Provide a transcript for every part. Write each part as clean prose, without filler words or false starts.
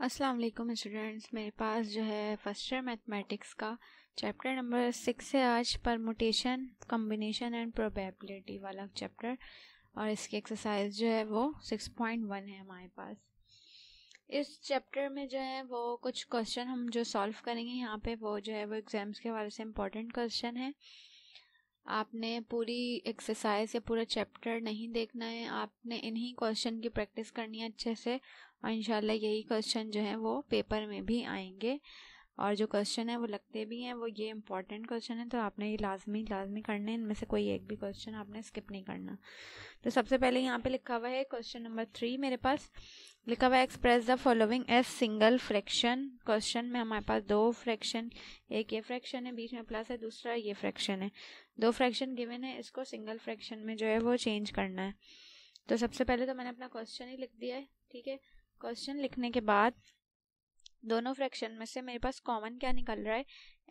अस्सलाम वालेकुम स्टूडेंट्स, मेरे पास जो है फर्स्ट ईयर मैथमेटिक्स का चैप्टर नंबर 6 है आज, परमुटेशन, कॉम्बिनेशन एंड प्रोबेबिलिटी वाला चैप्टर। और इसकी एक्सरसाइज जो है वो 6.1 है हमारे पास। इस चैप्टर में जो है वो कुछ क्वेश्चन हम जो सॉल्व करेंगे यहाँ पे, वो जो है वो एग्जाम्स के हवाले से इम्पोर्टेंट क्वेश्चन है। आपने पूरी एक्सरसाइज या पूरा चैप्टर नहीं देखना है, आपने इन्हीं क्वेश्चन की प्रैक्टिस करनी है अच्छे से, और इंशाल्लाह यही क्वेश्चन जो है वो पेपर में भी आएंगे। और जो क्वेश्चन है वो लगते भी हैं, वो ये इंपॉर्टेंट क्वेश्चन है, तो आपने ये लाजमी करने, इनमें से कोई एक भी क्वेश्चन आपने स्किप नहीं करना। तो सबसे पहले यहाँ पे लिखा हुआ है क्वेश्चन नंबर 3, मेरे पास लिखा हुआ है express the following as single fraction. Question में हमारे पास दो फ्रैक्शन, एक ये फ्रैक्शन है, बीच में प्लस है, दूसरा ये फ्रैक्शन है। दो फ्रैक्शन गिवन है, इसको सिंगल फ्रैक्शन में जो है वो चेंज करना है। तो सबसे पहले तो मैंने अपना क्वेश्चन ही लिख दिया है, ठीक है। क्वेश्चन लिखने के बाद दोनों फ्रैक्शन में से मेरे पास कॉमन क्या निकल रहा है,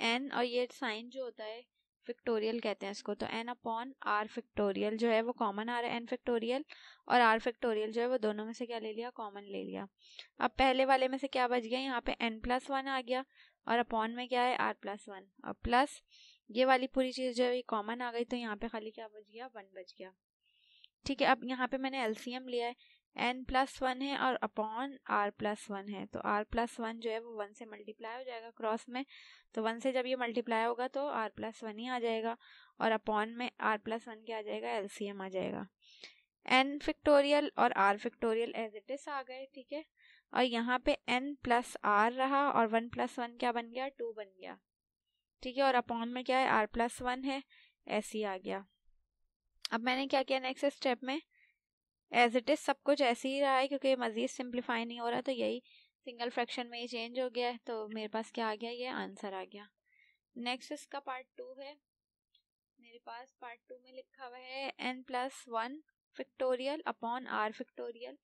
n, और ये साइन जो होता है फैक्टोरियल कहते हैं इसको, तो n अपॉन r फैक्टोरियल जो है वो कॉमन आ रहा है, n फैक्टोरियल और r फैक्टोरियल जो है वो दोनों में से क्या ले लिया, कॉमन ले लिया। अब पहले वाले में से क्या बच गया, यहाँ पे n+1 आ गया, और अपॉन में क्या है r+1, और प्लस ये वाली पूरी चीज जो है कॉमन आ गई, तो यहाँ पे खाली क्या बच गया, 1 बच गया, ठीक है। अब यहाँ पे मैंने एलसीएम लिया है, n+1 है और अपॉन r+1 है, तो r+1 जो है वो 1 से मल्टीप्लाई हो जाएगा क्रॉस में, तो 1 से जब ये मल्टीप्लाई होगा तो r+1 ही आ जाएगा, और अपॉन में r+1 क्या आ जाएगा, एलसीएम आ जाएगा। n फैक्टोरियल और r factorial as it is आ गए, ठीक है। और यहाँ पे n+r रहा, और 1+1 क्या बन गया, 2 बन गया, ठीक है। और अपॉन में क्या है, r+1 है, ऐसे ही आ गया। अब मैंने क्या किया नेक्स्ट स्टेप में, एज इट इज सब कुछ ऐसे ही रहा है, क्योंकि मजीद सिंप्लीफाई नहीं हो रहा, तो यही सिंगल फ्रैक्शन में ही चेंज हो गया है, तो मेरे पास क्या आ गया, ये आंसर आ गया। नेक्स्ट इसका पार्ट 2 है, मेरे पास पार्ट 2 में लिखा हुआ है n+1 factorial upon r factorial,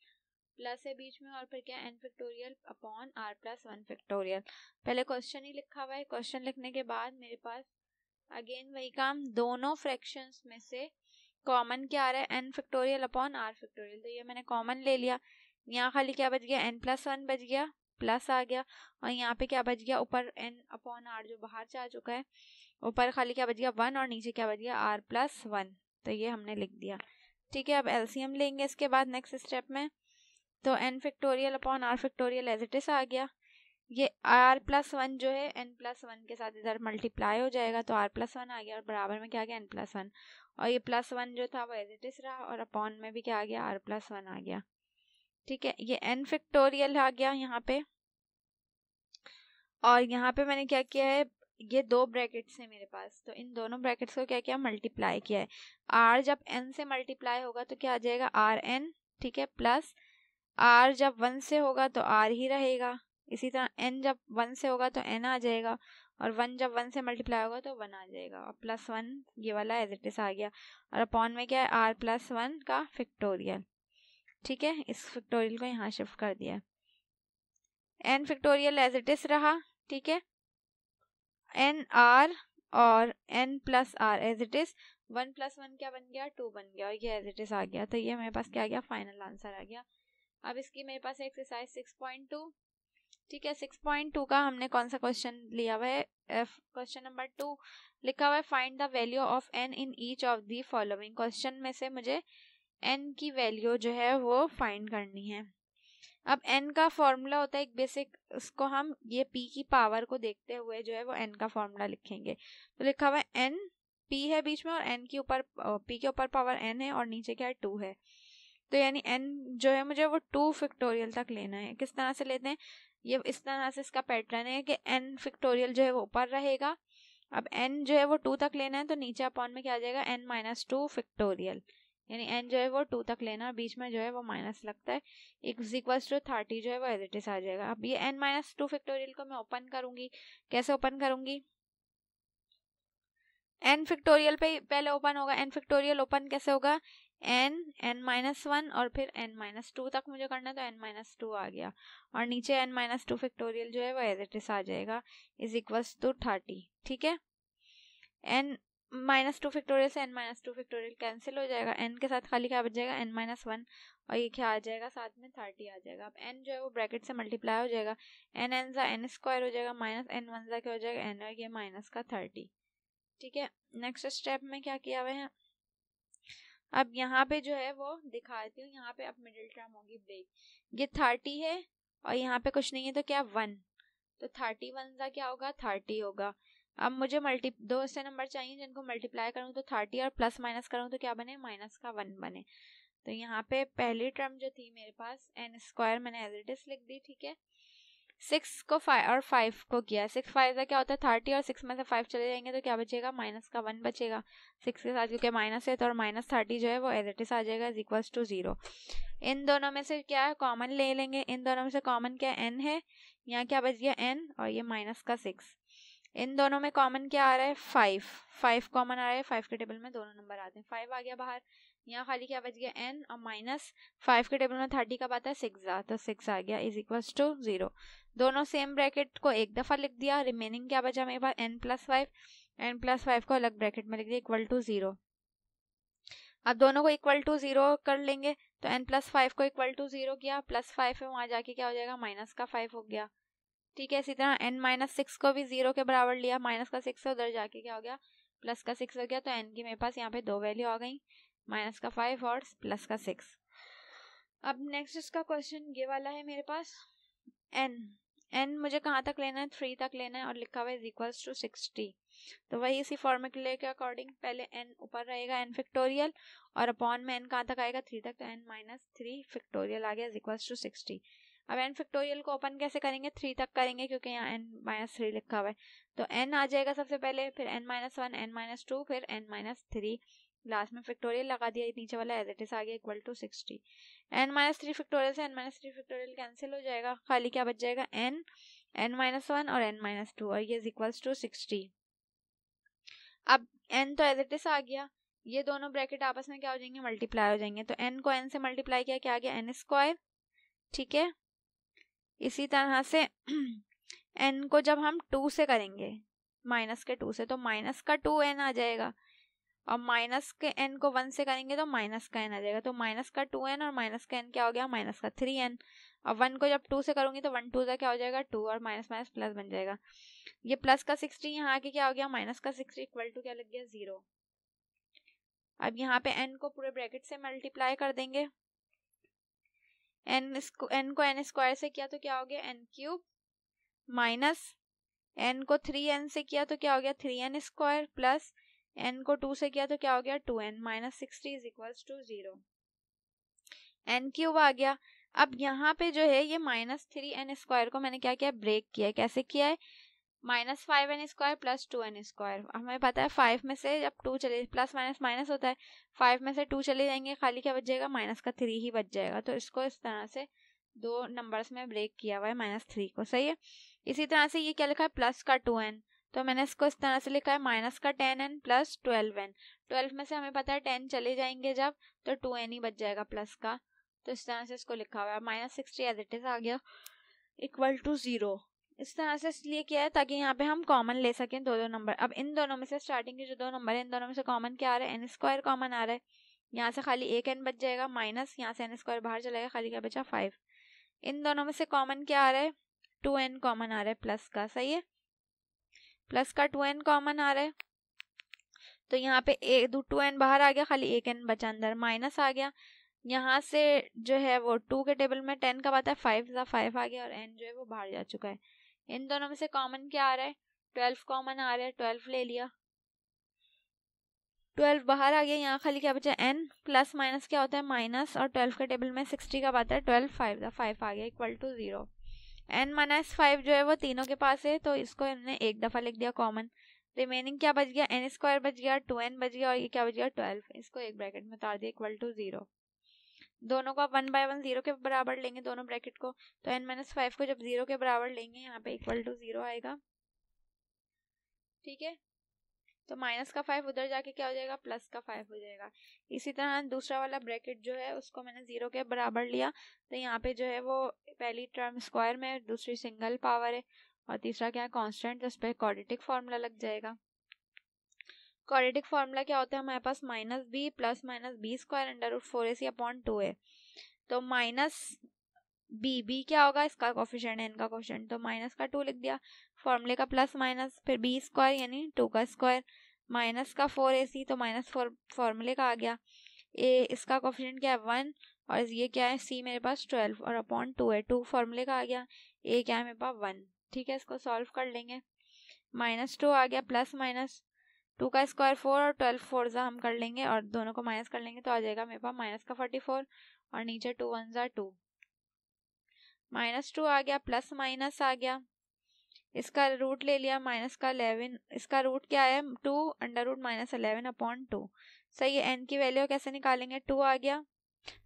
plus है बीच में, और फिर क्या n factorial upon r+1 factorial. पहले क्वेश्चन ही लिखा हुआ है, क्वेश्चन लिखने के बाद मेरे पास अगेन वही काम, दोनों फ्रैक्शंस में से कॉमन क्या आ रहा है, n factorial upon r factorial, तो ये मैंने कॉमन ले लिया। यहाँ खाली क्या बच गया, n+1 बच गया, प्लस आ गया, और यहाँ पे क्या बच गया, ऊपर n अपॉन r जो बाहर से आ चुका है, ऊपर खाली क्या बच गया 1, और नीचे क्या बच गया r+1, तो ये हमने लिख दिया, ठीक है। अब एलसीएम लेंगे इसके बाद नेक्स्ट स्टेप में, तो n factorial upon r factorial as it is आ गया। ये r+1 जो है n+1 के साथ इधर मल्टीप्लाई हो जाएगा, तो r+1 आ गया, और बराबर में क्या आ गया, n+1, और ये +1 जो था वो एज इट इज रहा, और अपॉन में भी क्या आ गया, r+1 आ गया, ठीक है। ये n फैक्टोरियल आ गया यहाँ पे, और यहाँ पे मैंने क्या किया है, ये दो ब्रैकेट्स है मेरे पास, तो इन दोनों ब्रैकेट्स को क्या किया, मल्टीप्लाई किया है। r जब n से मल्टीप्लाई होगा तो क्या आ जाएगा, rn, ठीक है, प्लस r जब 1 से होगा तो r ही रहेगा, इसी तरह n जब 1 से होगा तो n आ जाएगा, और 1 जब 1 से मल्टीप्लाई होगा तो 1 आ जाएगा, और +1 ये वाला एज इट इज आ गया, और अपॉन में क्या है, r+1 का फैक्टोरियल, ठीक है। इस फैक्टोरियल को यहाँ शिफ्ट कर दिया, n factorial as it is रहा, ठीक है, n r और n+r एज इट इज, 1+1 क्या बन गया, 2 बन गया, और ये एज इट इज आ गया, तो ये मेरे पास क्या आ गया, फाइनल आंसर आ गया। अब इसकी मेरे पास एक्सरसाइज 6.2, ठीक है। 6.2 का हमने कौन सा क्वेश्चन लिया हुआ है, क्वेश्चन नंबर 2 लिखा हुआ है find the value of n in each of the following. Question में से मुझे n की वैल्यू जो है वो फाइंड करनी है। अब n का फॉर्मूला होता है एक बेसिक, उसको हम ये p की पावर को देखते हुए जो है वो n का फॉर्मूला लिखेंगे। तो लिखा हुआ है n, p है बीच में, और n के ऊपर, p के ऊपर पावर n है, और नीचे क्या है, 2 है, तो यानी n जो है मुझे वो 2 फैक्टोरियल तक लेना है। किस तरह से लेते हैं, ये इस तरह से इसका पैटर्न है कि n फैक्टोरियल जो है वो ऊपर रहेगा, अब n जो है वो 2 तक लेना है, तो नीचे अपॉन में क्या आ जाएगा, n-2 फैक्टोरियल, यानी n जो है वो 2 तक लेना, बीच में जो है वो माइनस लगता है, इक्वल्स टू 30 जो है वो एज इट इज आ जाएगा। अब ये n-2 फैक्टोरियल को मैं ओपन करूंगी, कैसे ओपन करूंगी, n फैक्टोरियल पे पहले ओपन होगा, n फैक्टोरियल ओपन कैसे होगा, n-1 और फिर n-2 तक मुझे करना है, तो n-2 आ गया, और नीचे n-2 फैक्टोरियल जो है वो एज इट इज आ जाएगा, इज इक्वल्स टू 30, ठीक है। -2 फैक्टोरियल से n-2 फैक्टोरियल कैंसिल हो जाएगा, n के साथ खाली क्या बच जाएगा n-1, और ये क्या आ जाएगा साथ में 30 आ जाएगा। अब n जो है वो ब्रैकेट से मल्टीप्लाई हो जाएगा, n ज़ा n स्क्वायर हो जाएगा माइनस n1 ज़ा क्या हो जाएगा n, और ये माइनस का 30। ठीक है, नेक्स्ट स्टेप में क्या किया हुआ है, अब यहाँ पे जो है वो दिखाती हूँ। यहाँ पे अब मिडिल टर्म होगी ब्रेक, ये 30 है और यहाँ पे कुछ नहीं है तो क्या 1, तो 31 ज़ा क्या होगा 30 होगा। अब मुझे दो ऐसे नंबर चाहिए जिनको मल्टीप्लाई करूँ तो 30 और प्लस माइनस करूँ तो क्या बने माइनस का 1 बने। तो यहाँ पे पहली टर्म जो थी मेरे पास n स्क्वायर मैंने एज इट इज लिख दी। ठीक है, 6 को 5 और 5 को किया, 6 5 का क्या होता है 30 और 6 में से 5 चले जाएंगे तो क्या बचेगा माइनस का 1 बचेगा 6 के साथ, क्योंकि माइनस है तो, और माइनस 30 जो है वो एज इट इज आ जाएगा इज इक्वल्स टू 0। इन दोनों में से क्या है कॉमन ले लेंगे, इन दोनों में से कॉमन क्या n है, यहाँ क्या बच गया n और ये माइनस का 6। इन दोनों में कॉमन क्या आ रहा है 5 कॉमन आ रहा है, 5 के टेबल में दोनों नंबर आते हैं, 5 आ गया बाहर, यहाँ खाली क्या बच गया n और माइनस 5 के टेबल में 30 का आता है 6 आ, तो 6 आ गया इज इक्वल्स टू 0। दोनों सेम ब्रैकेट को एक दफा लिख दिया, रिमेनिंग क्या बचा मेरे पास n+5 को अलग ब्रैकेट में लिख दिया इक्वल टू 0। अब दोनों को इक्वल टू 0 कर लेंगे तो n+5 को इक्वल टू 0 किया, +5 है वहां जाके क्या हो जाएगा माइनस का 5 हो गया। ठीक है, इसी तरह n-6 को भी 0 के बराबर लिया, माइनस का 6 है उधर जाके क्या हो गया प्लस का 6 हो गया, तो n की मेरे पास यहाँ पे दो वैल्यू आ गई, माइनस का 5 और प्लस का 6। अब नेक्स्ट इसका क्वेश्चन ये वाला है मेरे पास, n मुझे कहाँ तक लेना है 3 तक लेना है और लिखा हुआ है इज इक्वल्स टू 60। तो वही इसी फॉर्मूले के अकॉर्डिंग पहले n ऊपर रहेगा n फैक्टोरियल और अपॉन में n कहाँ तक आएगा 3 तक, तो n-3 फैक्टोरियल आ गया इज इक्वल्स टू 60। अब n फैक्टोरियल को ओपन कैसे करेंगे 3 तक करेंगे क्योंकि यहाँ n-3 लिखा हुआ है, तो n आ जाएगा सबसे पहले, फिर n-1 n-2 फिर n-3, लास्ट में फैक्टोरियल लगा दिया, नीचे वाला एज इट इज आ गया इक्वल टू 60। n-3 फैक्टोरियल से n-3 फैक्टोरियल कैंसिल हो जाएगा, खाली क्या बच जाएगा n, n-1 और n-2 और ये इज इक्वल्स टू 60। अब n तो एज इट इज आ गया, ये दोनों ब्रैकेट आपस में क्या हो जाएंगे मल्टीप्लाई हो जाएंगे, तो n को n से मल्टीप्लाई किया क्या आ गया n स्क्वायर। ठीक है, इसी तरह से n को जब हम 2 से करेंगे माइनस के 2 से तो माइनस का 2n आ जाएगा, और माइनस के n को 1 से करेंगे तो माइनस का n आ जाएगा, तो माइनस का 2n और माइनस का n क्या हो गया माइनस का 3n, और 1 को जब 2 से करूंगी तो 1 2 का क्या हो जाएगा 2 और माइनस माइनस प्लस बन जाएगा, ये प्लस का 60 यहाँ आके क्या हो गया माइनस का 60 इक्वल टू क्या लग गया 0। अब यहाँ पे n को पूरे ब्रैकेट से मल्टीप्लाई कर देंगे, n को n स्क्वायर से किया तो क्या हो गया n³ माइनस n को 3n से किया तो क्या हो गया 3n स्क्वायर, प्लस n को 2 से किया तो क्या हो गया 2n minus 60 is equals to 0, n³ आ गया। अब यहाँ पे जो है ये -3n स्क्वायर को मैंने क्या किया ब्रेक किया है, कैसे किया है -5n square plus 2n square, हमें पता है 5 में से जब 2 चले प्लस माइनस माइनस होता है, 5 में से 2 चले जाएंगे खाली क्या बच जाएगा माइनस का 3 ही बच जाएगा, तो इसको इस तरह से दो नंबर्स में ब्रेक किया हुआ है -3 को। सही है, इसी तरह से ये क्या लिखा है प्लस का 2n, तो मैंने इसको इस तरह से लिखा है माइनस का 10n प्लस 12n, 12 में से हमें पता है 10 चले जाएंगे जब तो 2n ही बच जाएगा प्लस का, तो इस तरह से इसको लिखा हुआ है -60 एज इट इज आ गया इक्वल टू 0। इस तरह से इसलिए किया है ताकि यहाँ पे हम कॉमन ले सकें दो नंबर। अब इन दोनों में से स्टार्टिंग के जो दो नंबर है इन दोनों में से कॉमन क्या आ रहा है n स्क्वायर कॉमन आ रहा है, यहाँ से खाली एक n बच जाएगा, माइनस यहाँ से n स्क्वायर बाहर चलेगा, खाली क्या बचा 5। इन दोनों में से कॉमन क्या आ रहा है 2n कॉमन आ रहा है प्लस का। सही है, प्लस का 2n कॉमन आ रहा है, तो यहाँ पे 2n बाहर आ गया, खाली एक n बचा अंदर, माइनस आ गया, यहाँ से जो है वो 2 के टेबल में 10 का आता है 5 आ गया, और n जो है वो बाहर जा चुका है। इन दोनों में से कॉमन क्या आ रहा है 12 कॉमन आ रहा है, 12 ले लिया, 12 बाहर आ गया, यहाँ खाली क्या बचा n, प्लस माइनस क्या होता है माइनस, और 12 के टेबल में 60 का आता है 12 5 आ गया इक्वल टू 0। n-5 जो है वो तीनों के पास है तो इसको हमने एक दफा लिख दिया कॉमन, रिमेनिंग क्या बच गया n स्क्वायर बच गया, 2n बच गया, और ये क्या बच गया 12, इसको एक ब्रैकेट में उतार दिया इक्वल टू 0। दोनों को 1 बाय 1 0 के बराबर लेंगे दोनों ब्रैकेट को, तो n-5 को जब 0 के बराबर लेंगे यहाँ पे इक्वल टू 0 आएगा। ठीक है, तो माइनस का 5 उधर जाके क्या हो जाएगा प्लस का 5 हो जाएगा। इसी तरह दूसरा वाला ब्रैकेट जो है उसको मैंने 0 के बराबर लिया, तो यहाँ पे जो है वो पहली टर्म स्क्वायर में, दूसरी सिंगल पावर है, और तीसरा क्या है कांस्टेंट, तो उस पर क्वाड्रेटिक फॉर्मूला लग जाएगा। क्वाड्रेटिक फार्मूला क्या होता है हमारे पास, minus b plus minus b square under root 4ac upon 2a। तो माइनस बी क्या होगा, इसका कोफिशिएंट है, इनका कोफिशिएंट, तो माइनस का 2 लिख दिया, फॉर्मूले का प्लस माइनस, फिर बी स्क्वायर यानी 2 का स्क्वायर, माइनस का 4ac तो माइनस 4 फॉर्मूले का आ गया, ए इसका कोफिशिएंट क्या है 1, और ये क्या है सी मेरे पास 12 और अपॉन 2 है, 2 फॉर्मूले का आ गया, ए क्या है मेरे पास 1। ठीक है, इसको सॉल्व कर लेंगे, -2 आ गया प्लस माइनस 2 का स्क्वायर 4 और 12 4 जा हम कर लेंगे और दोनों को माइनस कर लेंगे तो आ जाएगा मेरे पास माइनस का 44 और नीचे 2 1 जा 2, -2 आ गया प्लस माइनस आ गया, इसका रूट ले लिया माइनस का 11, इसका रूट क्या है 2 अंडर रूट -11 अपॉन 2। सही है, एन की वैल्यू कैसे निकालेंगे, 2 आ गया,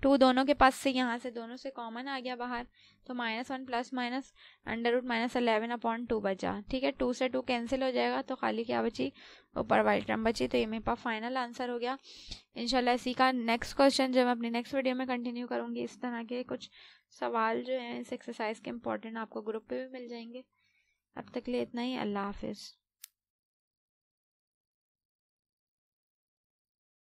2 दोनों के पास से यहाँ से दोनों से कॉमन आ गया बाहर, तो -1 plus minus under root -11 upon 2 बचा। ठीक है, 2 से 2 कैंसिल हो जाएगा तो खाली क्या बची, ऊपर वाली टर्म बची, तो ये मेरे पास फाइनल आंसर हो गया। इंशाल्लाह इसी का नेक्स्ट क्वेश्चन जब मैं अपनी नेक्स्ट वीडियो में कंटिन्यू करूँगी, इस तरह के कुछ सवाल जो हैं इस एक्सरसाइज के इंपॉर्टेंट आपको ग्रुप पे भी मिल जाएंगे। अब तक के लिए इतना ही, अल्लाह हाफिज़।